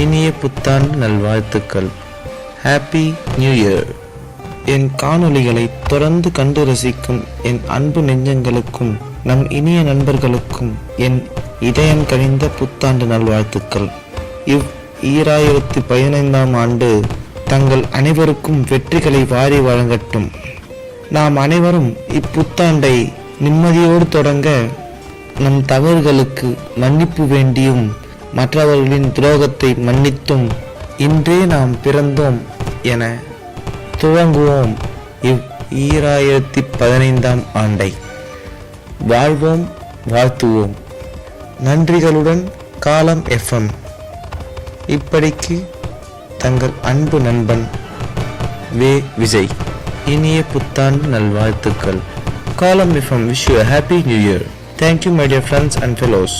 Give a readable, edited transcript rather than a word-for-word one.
இனிய புத்தாண்டு நல்வாழ்த்துக்கள். Happy new year. என் காணொளிகளை தொடர்ந்து கண்டு ரசிக்கும் என் அன்பு நெஞ்சங்களுக்கும் நம் இனிய நண்பர்களுக்கும் என் இதயம் கனிந்த புத்தாண்டு நல்வாழ்த்துக்கள். 2015 ஆண்டு தங்கள் அனைவருக்கும் வெற்றிகளை வாரி வழங்கட்டும். நாம் அனைவரும் இப்புத்தாண்டை நிம்மதியோடு தொடங்க நம் தவறுகளுக்கு மன்னிப்பு வேண்டியும் மற்றவர்களின் துரோகத்தை மன்னித்தும் இன்றே நாம் பிறந்தோம் என துவங்குவோம் 2015 ஆண்டை. வாழ்வோம், வாழ்த்துவோம். நன்றிகளுடன் காலம் FM. இப்படிக்கு தங்கள் அன்பு நண்பன் வே. விஜய். இனிய புத்தாண்டு நல்வாழ்த்துக்கள். காலம் FM wish you a happy new year. Thank you my dear friends and fellows.